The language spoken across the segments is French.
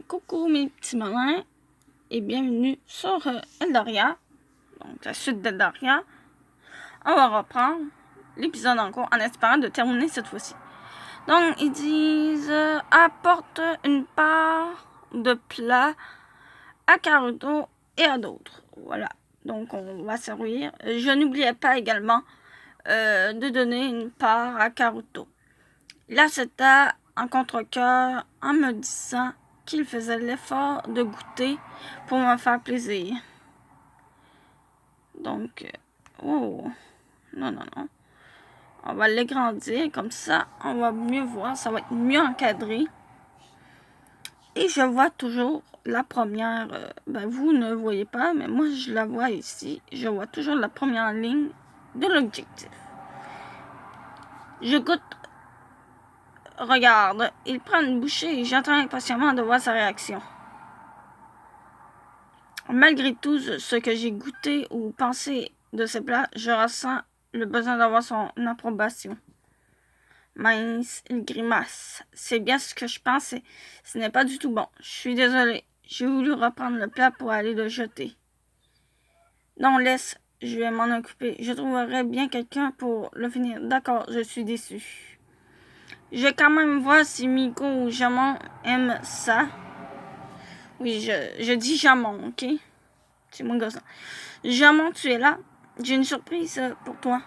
Coucou mes petits malins et bienvenue sur Eldoria, donc la suite d'Eldoria. On va reprendre l'épisode en cours en espérant de terminer cette fois-ci. Donc ils disent apporte une part de plat à Karuto et à d'autres. Voilà, donc on va servir. Je n'oubliais pas également de donner une part à Karuto. Il accepta en contre-cœur en me disant qu'il faisait l'effort de goûter pour me faire plaisir. Donc, oh, non. On va l'agrandir comme ça, on va mieux voir, ça va être mieux encadré. Et je vois toujours la première, vous ne voyez pas, mais moi je la vois ici. Je vois toujours la première ligne de l'objectif. Je goûte. Regarde, il prend une bouchée et j'attends impatiemment de voir sa réaction. Malgré tout ce que j'ai goûté ou pensé de ces plats, je ressens le besoin d'avoir son approbation. Mince, il grimace. C'est bien ce que je pensais. Ce n'est pas du tout bon. Je suis désolée. J'ai voulu reprendre le plat pour aller le jeter. Non, laisse. Je vais m'en occuper. Je trouverai bien quelqu'un pour le finir. D'accord, je suis déçue. Je vais quand même voir si Miko ou Jamon aiment ça. Oui, je dis Jamon, ok? C'est mon gosse. Jamon, tu es là? J'ai une surprise pour toi.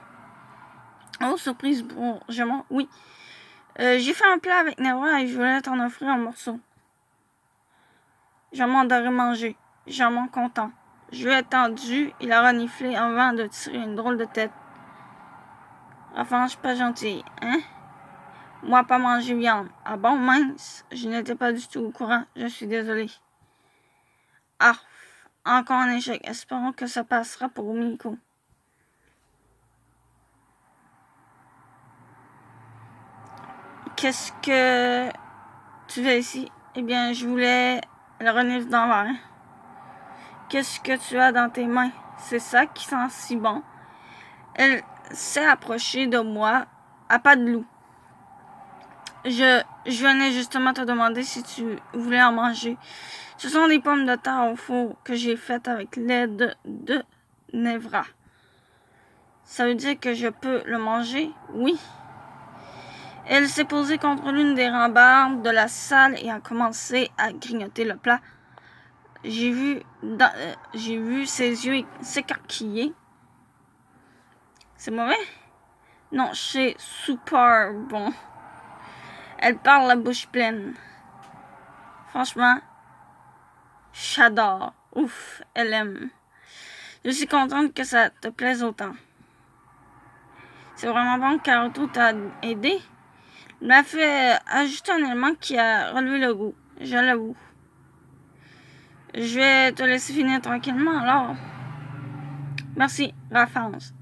Oh, surprise pour Jamon? Oui. J'ai fait un plat avec Newa et je voulais t'en offrir un morceau. Jamon devrait manger. Jamon content. Je lui ai tendu, il a reniflé avant de tirer une drôle de tête. Enfin, je suis pas gentille, hein? Moi, pas manger viande. Ah bon, mince? Je n'étais pas du tout au courant. Je suis désolée. Ah, encore un échec. Espérons que ça passera pour Miko. Qu'est-ce que tu fais ici? Eh bien, je voulais le renifler dans l'air. Qu'est-ce que tu as dans tes mains? C'est ça qui sent si bon. Elle s'est approchée de moi à pas de loup. Je venais justement te demander si tu voulais en manger. Ce sont des pommes de terre au four que j'ai faites avec l'aide de Nevra. Ça veut dire que je peux le manger? Oui. Elle s'est posée contre l'une des rambardes de la salle et a commencé à grignoter le plat. J'ai vu ses yeux s'écarquiller. C'est mauvais? Non, c'est super bon. Elle parle la bouche pleine. Franchement, j'adore. Ouf, elle aime. Je suis contente que ça te plaise autant. C'est vraiment bon que Karuto t'a aidé. Il m'a fait ajouter un élément qui a relevé le goût. Je l'avoue. Je vais te laisser finir tranquillement alors. Merci, Rafance.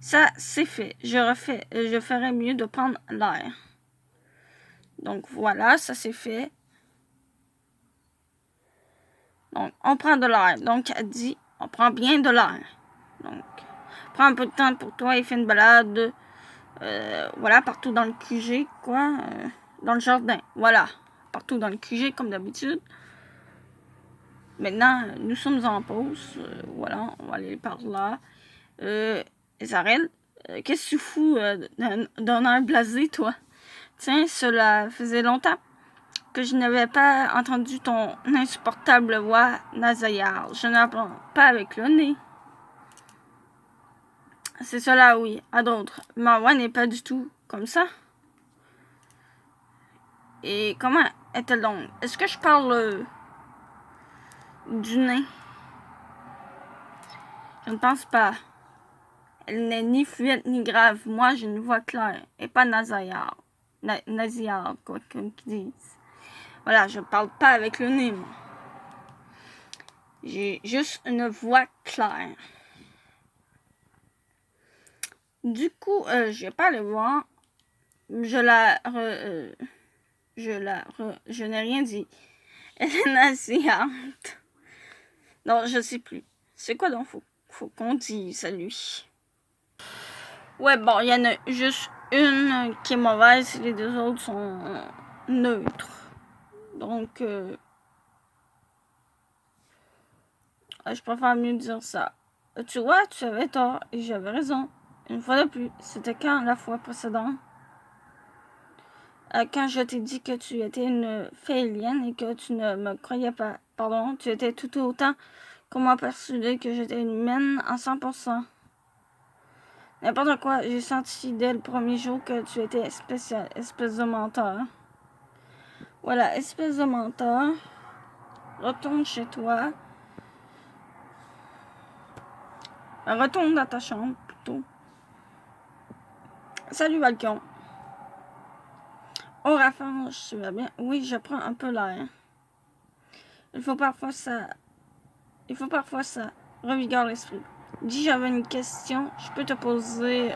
Ça, c'est fait. Je ferais mieux de prendre l'air. Donc voilà, ça c'est fait. Donc, on prend de l'air. Donc, elle dit, on prend bien de l'air. Donc, prends un peu de temps pour toi et fais une balade. Voilà, partout dans le QG, quoi. Dans le jardin. Voilà. Partout dans le QG, comme d'habitude. Maintenant, nous sommes en pause. Voilà, on va aller par là. Zarel, qu'est-ce que tu fous d'un air blasé, toi? Tiens, cela faisait longtemps que je n'avais pas entendu ton insupportable voix nasaillard. Je n'apprends pas avec le nez. C'est cela, oui, à d'autres. Ma voix n'est pas du tout comme ça. Et comment est-elle donc? Est-ce que je parle du nez? Je ne pense pas. Elle n'est ni fluette ni grave. Moi, j'ai une voix claire et pas nasaillard. Nasillarde, quoi qu'ils disent. Voilà, je parle pas avec le nez, moi. J'ai juste une voix claire. Du coup, je vais pas aller voir. Je n'ai rien dit. Elle est nasillarde. Non, je sais plus. C'est quoi donc? Faut qu'on dise à lui. Ouais, bon, il y en a juste une qui est mauvaise et les deux autres sont neutres. Donc, Je préfère mieux dire ça. Tu vois, tu avais tort et j'avais raison. Une fois de plus, c'était quand la fois précédente? Quand je t'ai dit que tu étais une félienne et que tu ne me croyais pas. Pardon, tu étais tout autant qu'on m'a persuadé que j'étais une humaine à 100%. N'importe quoi, j'ai senti dès le premier jour que tu étais spécial, espèce de menteur. Voilà, espèce de menteur. Retourne chez toi. Retourne dans ta chambre, plutôt. Salut, Valcon. Oh, Raphaël, tu vas bien? Oui, je prends un peu l'air. Il faut parfois ça revigore l'esprit. Dis, j'avais une question. Je peux te poser...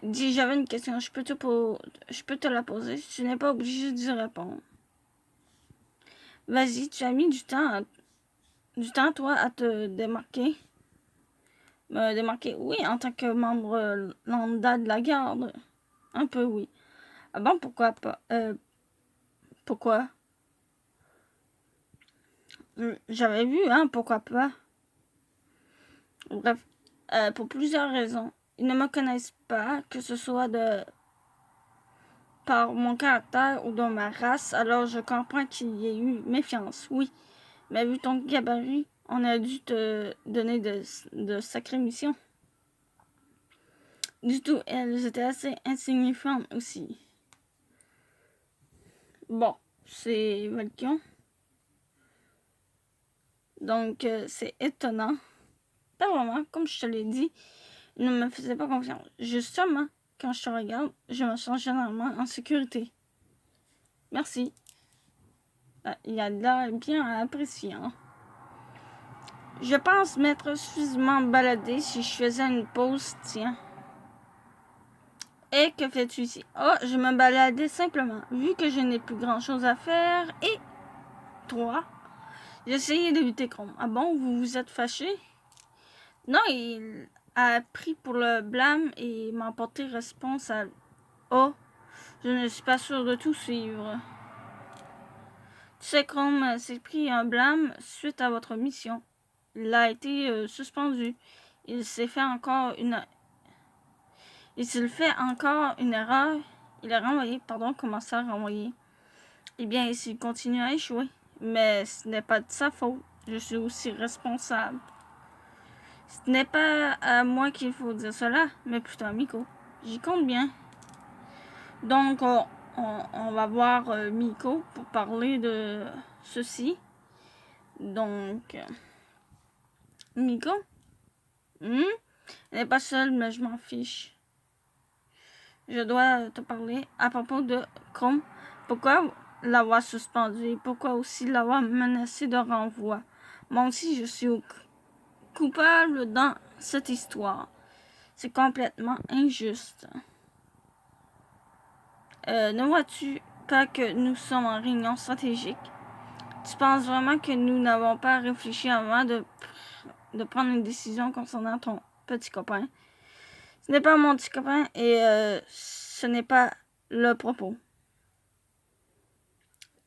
Dis, j'avais une question. Je peux te la poser. Tu n'es pas obligé d'y répondre. Vas-y, tu as mis du temps, toi, à te démarquer. Me démarquer, oui, en tant que membre lambda de la garde. Un peu, oui. Ah bon, pourquoi pas? Pourquoi? J'avais vu, hein, pourquoi pas? Bref, pour plusieurs raisons. Ils ne me connaissent pas, que ce soit par mon caractère ou dans ma race, alors je comprends qu'il y ait eu méfiance, oui. Mais vu ton gabarit, on a dû te donner de sacrées missions. Du tout, elles étaient assez insignifiantes aussi. Bon, c'est Valkion. Donc, c'est étonnant. Pas vraiment, comme je te l'ai dit, il ne me faisait pas confiance. Justement, quand je te regarde, je me sens généralement en sécurité. Merci. Il y a de l'air bien à apprécier, hein? Je pense m'être suffisamment baladé si je faisais une pause, tiens. Et que fais-tu ici? Oh, je me baladais simplement, vu que je n'ai plus grand-chose à faire. Et toi? J'essayais d'éviter Chrome. Ah bon, vous vous êtes fâché? Non, il a pris pour le blâme et m'a porté responsable. Oh, je ne suis pas sûre de tout suivre. Tu sais, Chrome s'est pris un blâme suite à votre mission. Il a été suspendu. Il s'il fait encore une erreur, il est renvoyé, comment ça renvoyé? Eh bien, s'il continue à échouer. Mais ce n'est pas de sa faute. Je suis aussi responsable. Ce n'est pas à moi qu'il faut dire cela, mais plutôt à Miko. J'y compte bien. Donc, on va voir Miko pour parler de ceci. Donc, Miko? Elle n'est pas seule, mais je m'en fiche. Je dois te parler à propos de Chrome. Pourquoi l'avoir suspendu et pourquoi aussi l'avoir menacé de renvoi. Moi aussi, je suis coupable dans cette histoire. C'est complètement injuste. Ne vois-tu pas que nous sommes en réunion stratégique? Tu penses vraiment que nous n'avons pas réfléchi avant de prendre une décision concernant ton petit copain? Ce n'est pas mon petit copain et ce n'est pas le propos.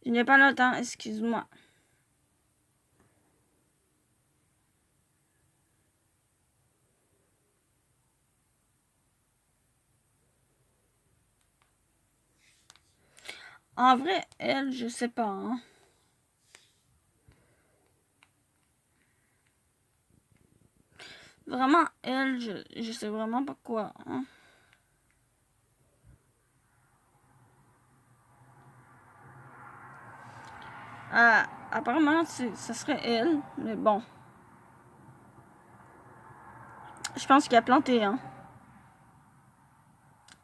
Je n'ai pas le temps, excuse-moi. En vrai, elle, je sais pas, hein. Vraiment, elle, je sais vraiment pas quoi, hein. Apparemment, ça serait elle, mais bon. Je pense qu'il a planté, hein.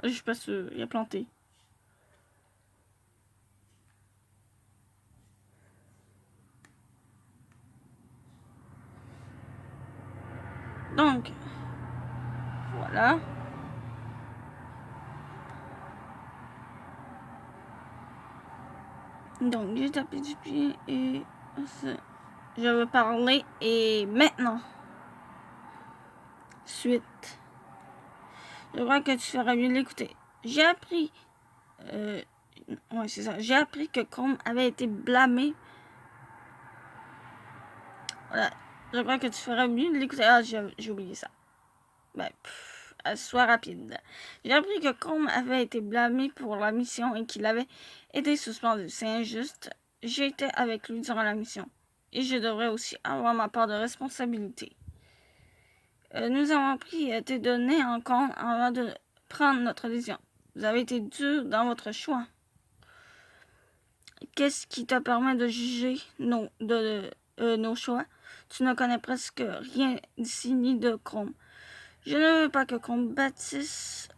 Je suis pas sûre, il a planté. Donc, voilà. Donc, j'ai tapé du pied et je veux parler et maintenant. Suite. Je crois que tu ferais mieux de l'écouter. J'ai appris. Ouais, c'est ça. J'ai appris que Chrome avait été blâmé Voilà. Je crois que tu ferais mieux de l'écouter. Ah, j'ai oublié ça. Ben, sois rapide. J'ai appris que Chrome avait été blâmé pour la mission et qu'il avait été suspendu. C'est injuste. J'ai été avec lui durant la mission. Et je devrais aussi avoir ma part de responsabilité. Nous avons pris tes données en compte avant de prendre notre décision. Vous avez été dur dans votre choix. Qu'est-ce qui te permet de juger nos choix? Tu ne connais presque rien d'ici ni de Chrome. Je ne veux pas que Chrome pâtisse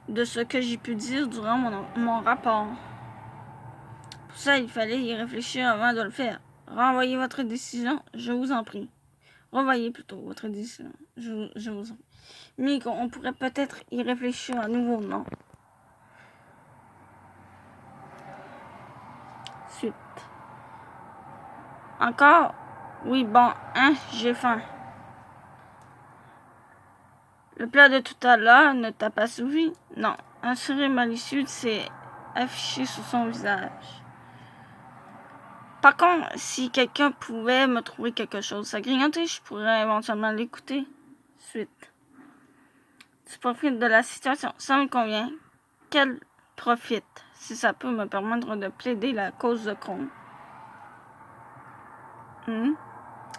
de ce que j'ai pu dire durant mon rapport. Pour ça, il fallait y réfléchir avant de le faire. Renvoyez votre décision, je vous en prie. Revoyez plutôt votre décision, je vous en prie. Mais on pourrait peut-être y réfléchir à nouveau, non? Suite. Encore? Oui, bon, hein, j'ai faim. Le plat de tout à l'heure ne t'a pas souvi? Non. Un sourire malicieux s'est affiché sur son visage. Par contre, si quelqu'un pouvait me trouver quelque chose à grignoter, je pourrais éventuellement l'écouter. Suite. Tu profites de la situation. Ça me convient. Qu'elle profite, si ça peut me permettre de plaider la cause de Chrome.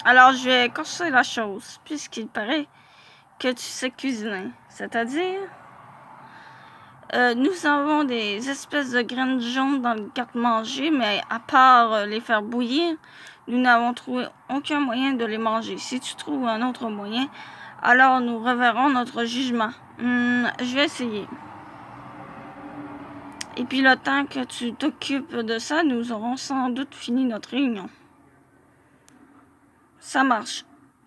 Alors, je vais corser la chose, puisqu'il paraît que tu sais cuisiner. C'est-à-dire... nous avons des espèces de graines jaunes dans le garde-manger, mais à part les faire bouillir, nous n'avons trouvé aucun moyen de les manger. Si tu trouves un autre moyen, alors nous reverrons notre jugement. Je vais essayer. Et puis le temps que tu t'occupes de ça, nous aurons sans doute fini notre réunion. Ça marche.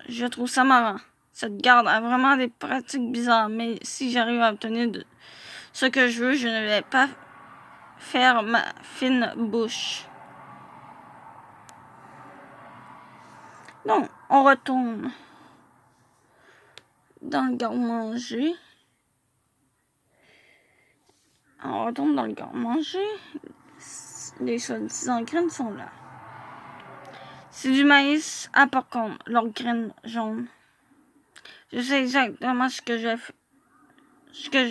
Je trouve ça marrant. Cette garde a vraiment des pratiques bizarres, mais si j'arrive à obtenir ce que je veux, je ne vais pas faire ma fine bouche. Donc, on retourne dans le garde-manger. On retourne dans le garde-manger. Les soi-disant graines sont là. C'est du maïs à popcorn, leurs graines jaunes. Je sais exactement ce que je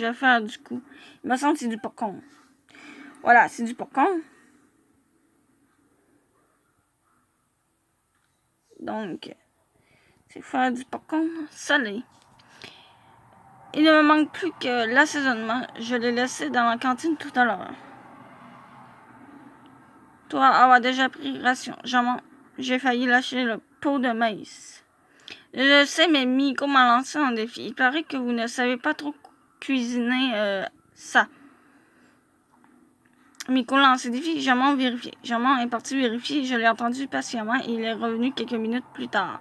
vais faire du coup. Il me semble que c'est du popcorn. Voilà, c'est du popcorn. Donc, c'est faire du popcorn salé. Il ne me manque plus que l'assaisonnement. Je l'ai laissé dans la cantine tout à l'heure. Toi, avoir déjà pris ration. J'ai failli lâcher le pot de maïs. Je sais, mais Miko m'a lancé un défi. Il paraît que vous ne savez pas trop cuisiner ça. Miko lance un défi. Jaman vérifié. Jaman est parti vérifier. Je l'ai entendu patiemment et il est revenu quelques minutes plus tard.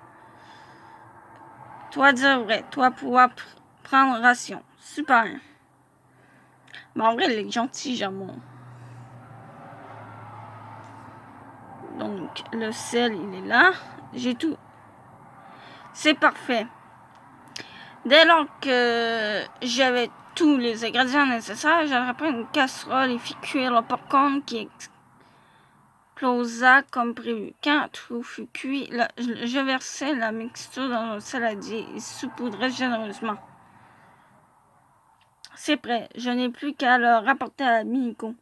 Toi, dire vrai. Toi, pouvoir prendre ration. Super. Mais en vrai, il est gentil, Jaman. Donc, le sel, il est là. J'ai tout. C'est parfait. Dès lors que j'avais tous les ingrédients nécessaires, j'avais pris une casserole et fit cuire le popcorn qui explosa comme prévu. Quand tout fut cuit, je versai la mixture dans un saladier et saupoudrai généreusement. C'est prêt. Je n'ai plus qu'à le rapporter à Miko.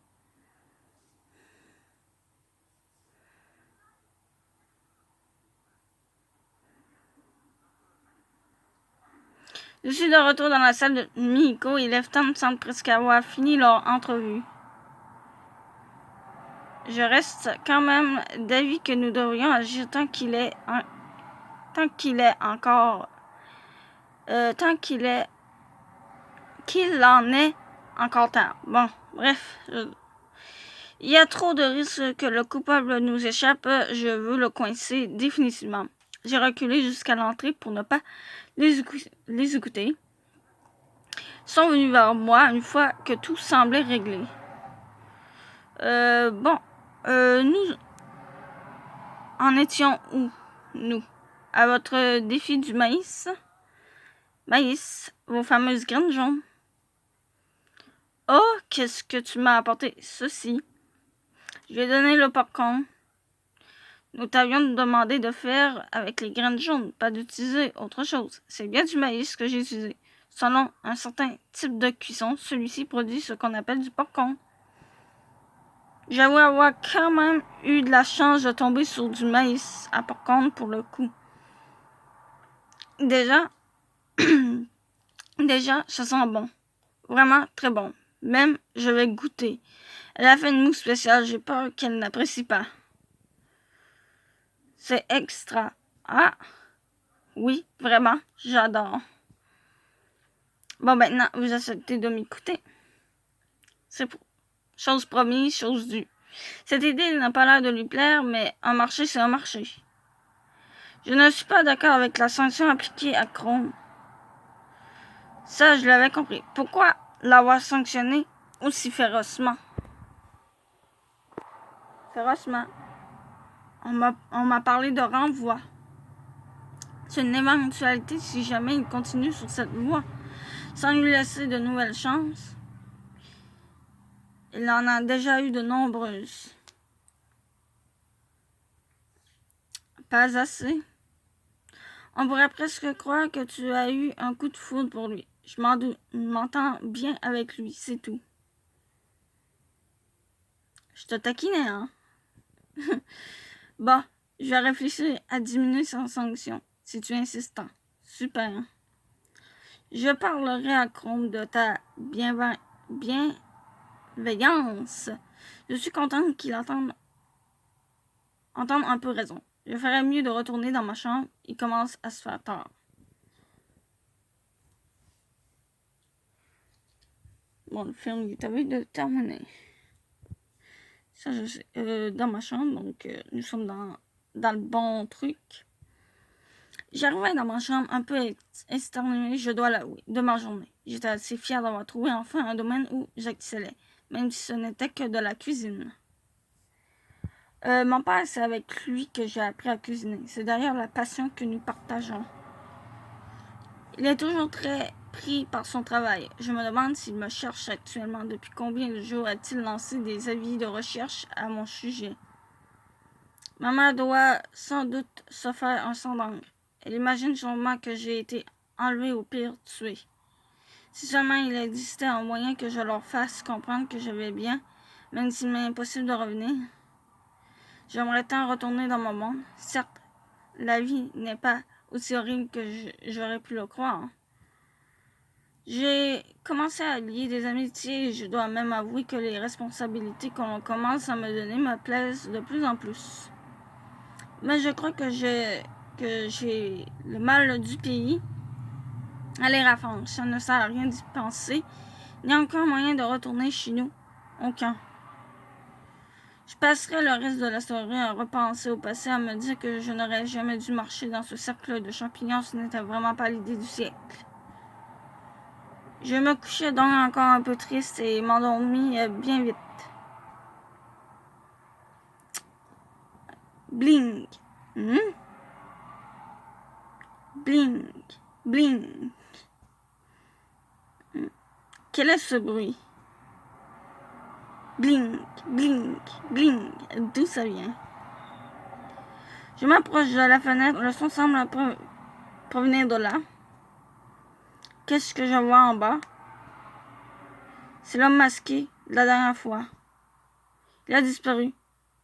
Je suis de retour dans la salle de Miko et Lefton semble presque avoir fini leur entrevue. Je reste quand même d'avis que nous devrions agir tant qu'il en est encore temps. Bon, bref. Il y a trop de risques que le coupable nous échappe. Je veux le coincer définitivement. J'ai reculé jusqu'à l'entrée pour ne pas les écouter. Ils sont venus vers moi une fois que tout semblait réglé. Nous en étions où, nous? À votre défi du maïs? Maïs, vos fameuses graines jaunes. Oh, qu'est-ce que tu m'as apporté? Ceci. Je vais donner le popcorn. Nous t'avions demandé de faire avec les graines jaunes, pas d'utiliser autre chose. C'est bien du maïs que j'ai utilisé. Selon un certain type de cuisson, celui-ci produit ce qu'on appelle du popcorn. J'avoue avoir quand même eu de la chance de tomber sur du maïs à popcorn pour le coup. Déjà, ça sent bon. Vraiment très bon. Même, je vais goûter. Elle a fait une mousse spéciale, j'ai peur qu'elle n'apprécie pas. C'est extra. Ah, oui, vraiment, j'adore. Bon, maintenant, vous acceptez de m'écouter. C'est chose promise, chose due. Cette idée n'a pas l'air de lui plaire, mais un marché, c'est un marché. Je ne suis pas d'accord avec la sanction appliquée à Chrome. Ça, je l'avais compris. Pourquoi l'avoir sanctionné aussi férocement? Férocement. On m'a parlé de renvoi. C'est une éventualité si jamais il continue sur cette voie, sans lui laisser de nouvelles chances. Il en a déjà eu de nombreuses. Pas assez. On pourrait presque croire que tu as eu un coup de foudre pour lui. Je m'entends bien avec lui, c'est tout. Je te taquinais, hein? Bon, je vais réfléchir à diminuer sa sanction, si tu es insistant. Super. Je parlerai à Chrome de ta bienveillance. Je suis contente qu'il entende un peu raison. Je ferais mieux de retourner dans ma chambre. Il commence à se faire tard. Bon, le film est à de terminer. Ça, je sais. Dans ma chambre, donc nous sommes dans le bon truc. J'arrivais dans ma chambre un peu exténuée, je dois l'avouer, de ma journée. J'étais assez fière d'avoir trouvé enfin un domaine où j'excellais, même si ce n'était que de la cuisine. Mon père, c'est avec lui que j'ai appris à cuisiner. C'est d'ailleurs la passion que nous partageons. Il est toujours très pris par son travail. Je me demande s'il me cherche actuellement. Depuis combien de jours a-t-il lancé des avis de recherche à mon sujet? Maman doit sans doute se faire un sang d'encre. Elle imagine sûrement que j'ai été enlevée ou pire tuée. Si seulement il existait un moyen que je leur fasse comprendre que je vais bien, même s'il m'est impossible de revenir. J'aimerais tant retourner dans mon monde. Certes, la vie n'est pas aussi horrible que j'aurais pu le croire. J'ai commencé à lier des amitiés et je dois même avouer que les responsabilités qu'on commence à me donner me plaisent de plus en plus. Mais je crois que j'ai le mal du pays à les rafraîchir. Ça ne sert à rien d'y penser. Il n'y a aucun moyen de retourner chez nous. Aucun. Je passerai le reste de la soirée à repenser au passé, à me dire que je n'aurais jamais dû marcher dans ce cercle de champignons. Ce n'était vraiment pas l'idée du siècle. Je me couchais donc encore un peu triste et m'endormis bien vite. Bling. Bling. Bling. Quel est ce bruit? Blink, blink, blink. D'où ça vient? Je m'approche de la fenêtre. Le son semble un peu provenir de là. Qu'est-ce que je vois en bas? C'est l'homme masqué de la dernière fois. Il a disparu.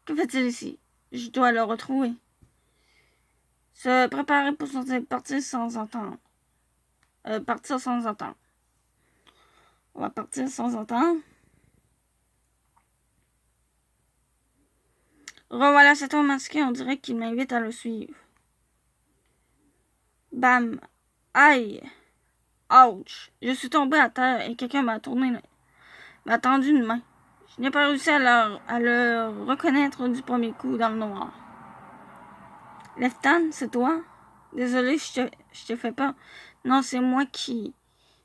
Que fait-il ici? Je dois le retrouver. Se préparer pour partir sans entendre. Partir sans entendre. On va partir sans entendre. Revoilà cet homme masqué, on dirait qu'il m'invite à le suivre. Bam! Aïe! Ouch! Je suis tombé à terre et quelqu'un m'a tendu une main. Je n'ai pas réussi à le reconnaître du premier coup dans le noir. Leftan, c'est toi? Désolé, je t'ai fait peur. Non, c'est moi qui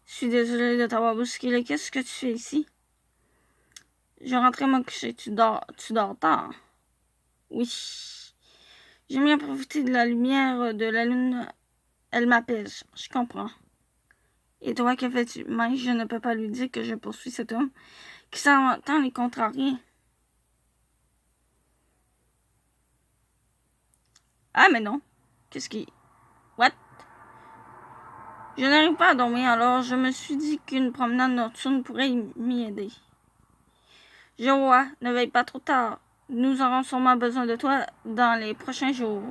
suis désolé de t'avoir bousculé. Qu'est-ce que tu fais ici? Je rentrais me coucher. Tu dors tard? Oui. J'aime bien profiter de la lumière de la lune. Elle m'apaise. Je comprends. Et toi, que fais-tu? Mais je ne peux pas lui dire que je poursuis cet homme qui s'entend les contrarier. Ah, mais non. Qu'est-ce qui... What? Je n'arrive pas à dormir, alors je me suis dit qu'une promenade nocturne pourrait m'y aider. Je vois, ne veille pas trop tard. Nous aurons sûrement besoin de toi dans les prochains jours.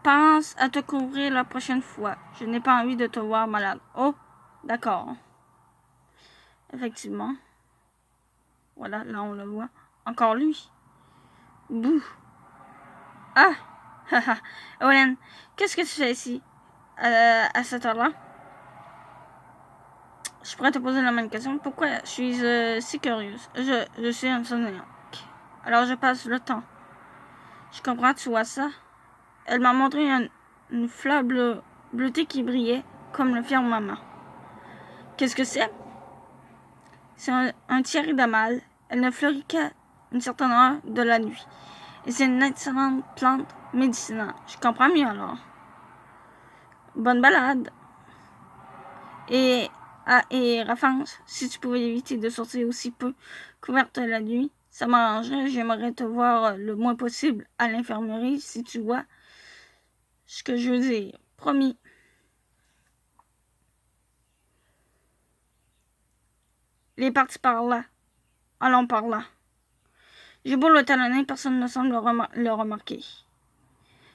Pense à te couvrir la prochaine fois. Je n'ai pas envie de te voir malade. Oh, d'accord. Effectivement. Voilà, là on le voit. Encore lui. Bouh. Ah! Haha. Owen, qu'est-ce que tu fais ici? À cette heure-là? Je pourrais te poser la même question. Pourquoi je suis si curieuse? Je suis insomniaque. Alors je passe le temps. Je comprends, tu vois ça? Elle m'a montré une fleur bleutée qui brillait comme le firmament. Qu'est-ce que c'est? C'est un thierry d'amal. Elle ne fleurit qu'à une certaine heure de la nuit. Et c'est une excellente plante médicinale. Je comprends mieux alors. Bonne balade. Et Rafance, si tu pouvais éviter de sortir aussi peu couverte la nuit, ça m'arrangerait. J'aimerais te voir le moins possible à l'infirmerie, si tu vois ce que je veux dire. Promis. Il est parti par là. Allons par là. J'ai beau le talonner, personne ne semble le remarquer.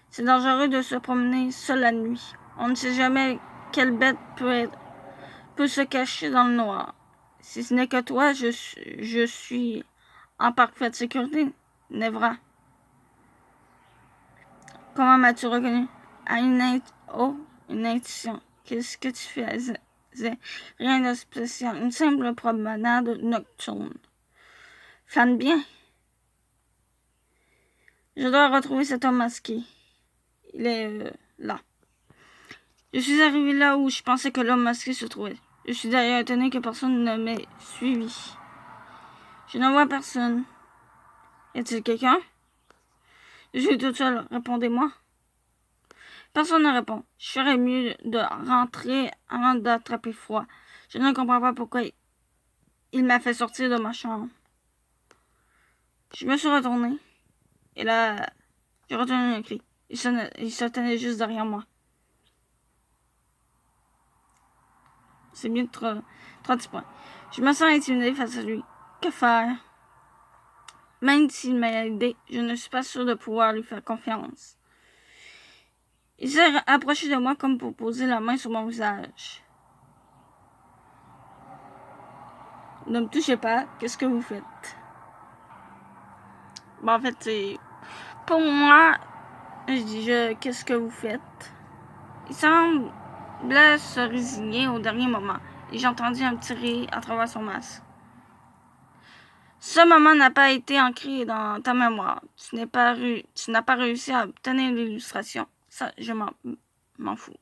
C'est dangereux de se promener seul la nuit. On ne sait jamais quelle bête peut se cacher dans le noir. Si ce n'est que toi, je suis en parfaite sécurité, Nevra. Comment m'as-tu reconnu? À une intuition. Qu'est-ce que tu faisais? Rien de spécial. Une simple promenade nocturne. Flâne bien. Je dois retrouver cet homme masqué. Il est là. Je suis arrivé là où je pensais que l'homme masqué se trouvait. Je suis d'ailleurs étonné que personne ne m'ait suivi. Je ne vois personne. Y a-t-il quelqu'un? Je suis toute seule. Répondez-moi. Personne ne répond. Je ferais mieux de rentrer avant d'attraper froid. Je ne comprends pas pourquoi il m'a fait sortir de ma chambre. Je me suis retournée. Et là, j'ai retenu un cri. Il se tenait juste derrière moi. C'est mieux de 30 points. Je me sens intimidée face à lui. Que faire? Même s'il m'a aidé, je ne suis pas sûre de pouvoir lui faire confiance. Il s'est approché de moi comme pour poser la main sur mon visage. Ne me touchez pas, qu'est-ce que vous faites? En fait, c'est... Pour moi, je dis qu'est-ce que vous faites? Il semblait se résigner au dernier moment. Et j'ai entendu un petit rire à travers son masque. Ce moment n'a pas été ancré dans ta mémoire. Tu n'as pas réussi à obtenir l'illustration. Ça, je m'en fous.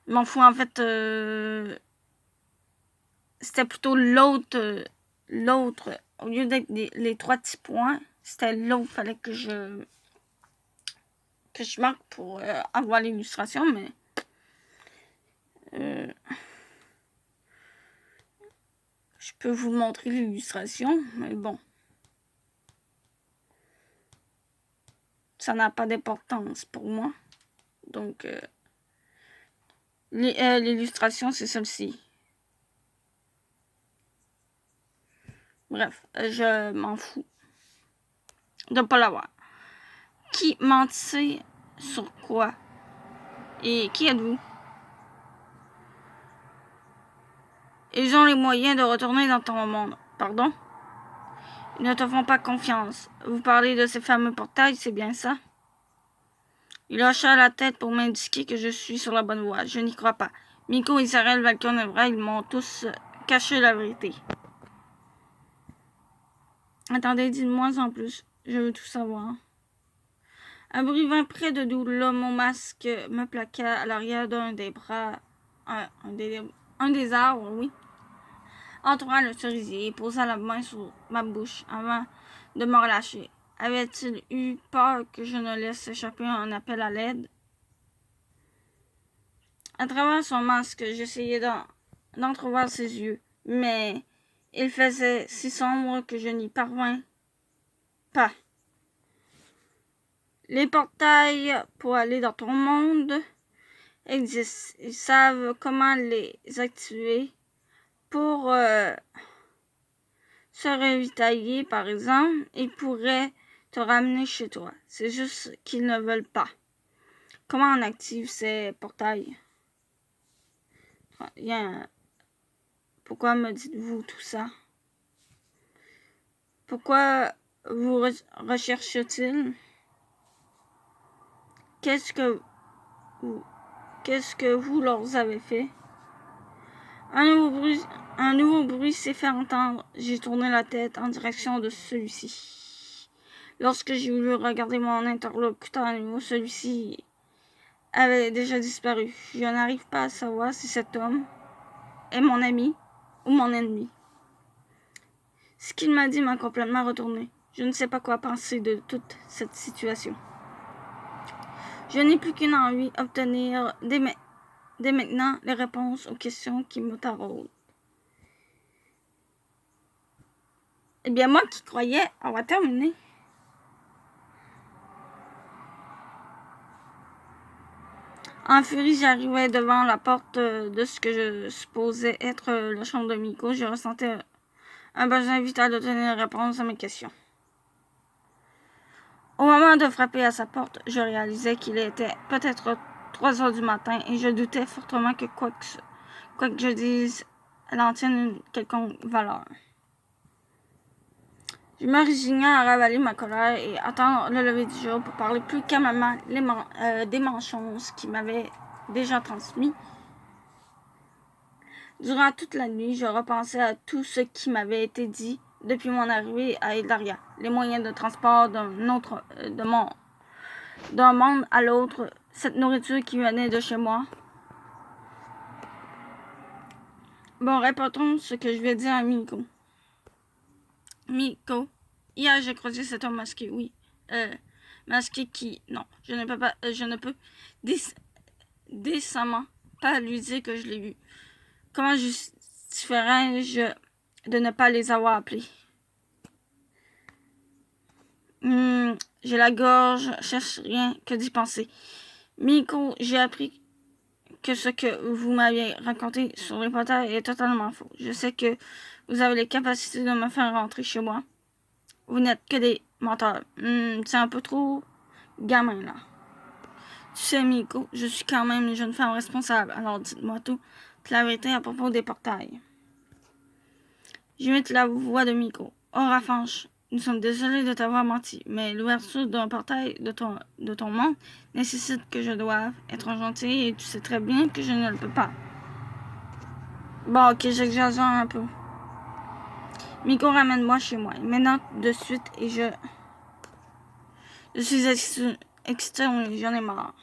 Je m'en fous, en fait. C'était plutôt l'autre. Au lieu d'être les 3 petits points, c'était l'autre. Fallait que je marque pour avoir l'illustration, mais... je peux vous montrer l'illustration, mais bon. Ça n'a pas d'importance pour moi. Donc, l'illustration, c'est celle-ci. Bref, je m'en fous de ne pas l'avoir. Qui mentit sur quoi? Et qui êtes-vous? Ils ont les moyens de retourner dans ton monde. Pardon? Ils ne te font pas confiance. Vous parlez de ces fameux portails, c'est bien ça? Il hocha la tête pour m'indiquer que je suis sur la bonne voie. Je n'y crois pas. Miko, Isarel, Valkion, Evra, ils m'ont tous caché la vérité. Attendez, dites-moi en plus. Je veux tout savoir. Un bruit vint près de nous. L'homme au masque me plaqua à l'arrière d'un des bras. Un des arbres, oui. Entoura le cerisier et posa la main sur ma bouche avant de me relâcher. Avait-il eu peur que je ne laisse échapper un appel à l'aide? À travers son masque, j'essayais d'entrevoir ses yeux, mais il faisait si sombre que je n'y parvins pas. Les portails pour aller dans ton monde existent. Ils savent comment les activer pour se ravitailler, par exemple. Ils pourraient te ramener chez toi. C'est juste qu'ils ne veulent pas. Comment on active ces portails? Pourquoi me dites-vous tout ça? Pourquoi vous recherche-t-il? Qu'est-ce que vous leur avez fait? Un nouveau bruit s'est fait entendre. J'ai tourné la tête en direction de celui-ci. Lorsque j'ai voulu regarder mon interlocuteur à nouveau, celui-ci avait déjà disparu. Je n'arrive pas à savoir si cet homme est mon ami ou mon ennemi. Ce qu'il m'a dit m'a complètement retourné. Je ne sais pas quoi penser de toute cette situation. Je n'ai plus qu'une envie, obtenir dès maintenant les réponses aux questions qui me taraudent. Eh bien, moi qui croyais avoir terminé. En furie, j'arrivais devant la porte de ce que je supposais être la chambre de Miko. Je ressentais un besoin vital de donner une réponse à mes questions. Au moment de frapper à sa porte, je réalisais qu'il était peut-être 3 heures du matin et je doutais fortement que quoi que je dise, elle en tienne une quelconque valeur. Je me résignais à ravaler ma colère et attendre le lever du jour pour parler plus calmement des mensonges qu'il m'avait déjà transmis. Durant toute la nuit, je repensais à tout ce qui m'avait été dit depuis mon arrivée à Eldaria, les moyens de transport d'un monde à l'autre, cette nourriture qui venait de chez moi. Bon, répétons ce que je vais dire à Miko. Miko, hier j'ai croisé cet homme masqué, oui. Masqué qui... Non, je ne peux décemment pas lui dire que je l'ai vu. Comment justifierais-je de ne pas les avoir appelés? J'ai la gorge, cherche rien que d'y penser. Miko, j'ai appris que ce que vous m'aviez raconté sur les portails est totalement faux. Je sais que vous avez les capacités de me faire rentrer chez moi. Vous n'êtes que des menteurs. C'est un peu trop gamin, là. Tu sais, Miko, je suis quand même une jeune femme responsable, alors dites-moi toute la vérité à propos des portails. J'imite la voix de Miko. Oh, Rafanche, nous sommes désolés de t'avoir menti, mais l'ouverture d'un portail de ton monde nécessite que je doive être gentil et tu sais très bien que je ne le peux pas. Bon, ok, j'exagère un peu. Miko, ramène-moi chez moi. Maintenant, de suite, et je suis excité, j'en ai marre.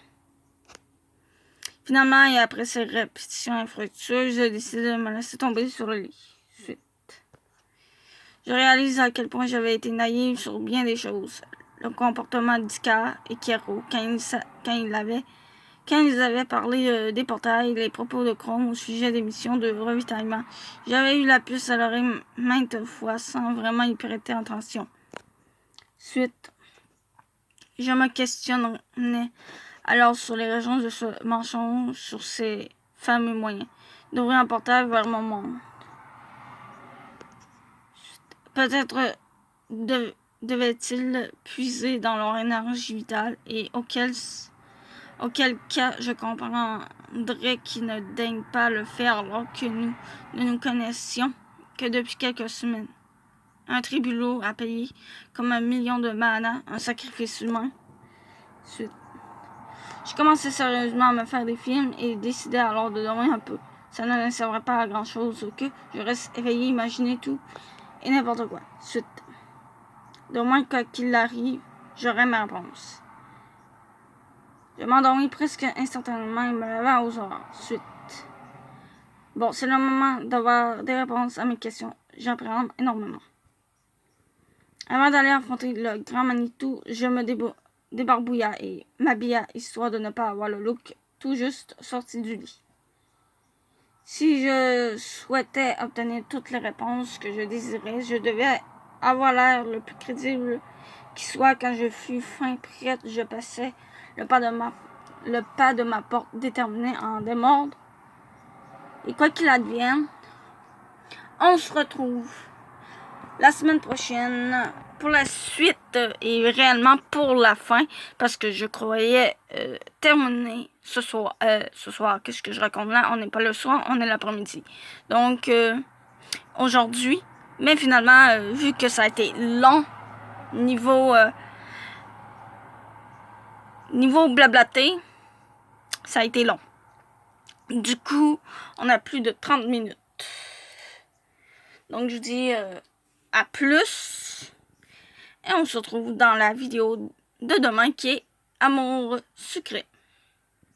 Finalement, et après ces répétitions infructueuses, j'ai décidé de me laisser tomber sur le lit. Je réalise à quel point j'avais été naïve sur bien des choses. Le comportement d'Ika et Kero, quand ils avaient parlé des portails, les propos de Chrome au sujet des missions de ravitaillement. J'avais eu la puce à l'oreille maintes fois sans vraiment y prêter attention. Suite. Je me questionnais alors sur les raisons de ce mensonge, sur ces fameux moyens d'ouvrir un portail vers mon monde. Peut-être devait-il puiser dans leur énergie vitale et auquel cas je comprendrais qu'ils ne daignent pas le faire alors que nous ne nous connaissions que depuis quelques semaines. Un tribunal à payer comme 1 million de mana, un sacrifice humain. Suite. Je commençais sérieusement à me faire des films et décidais alors de dormir un peu. Ça ne servait pas à grand chose que je reste éveillé, imaginer tout et n'importe quoi. Suite. De moins quoi qu'il arrive, j'aurai ma réponse. Je m'endormis presque instantanément et me levai aux heures. Suite. Bon, c'est le moment d'avoir des réponses à mes questions. J'appréhende énormément. Avant d'aller affronter le grand Manitou, je me débarbouilla et m'habilla histoire de ne pas avoir le look tout juste sorti du lit. Si je souhaitais obtenir toutes les réponses que je désirais, je devais avoir l'air le plus crédible qui soit, quand je fus fin prête, je passais le pas de ma porte déterminé à en démordre. Et quoi qu'il advienne, on se retrouve la semaine prochaine pour la suite et réellement pour la fin, parce que je croyais terminer ce soir. Qu'est-ce que je raconte là? On n'est pas le soir, on est l'après-midi. Donc, aujourd'hui, mais finalement, vu que ça a été long, niveau blablaté, ça a été long. Du coup, on a plus de 30 minutes. Donc, je dis à plus. Et on se retrouve dans la vidéo de demain qui est Amour sucré.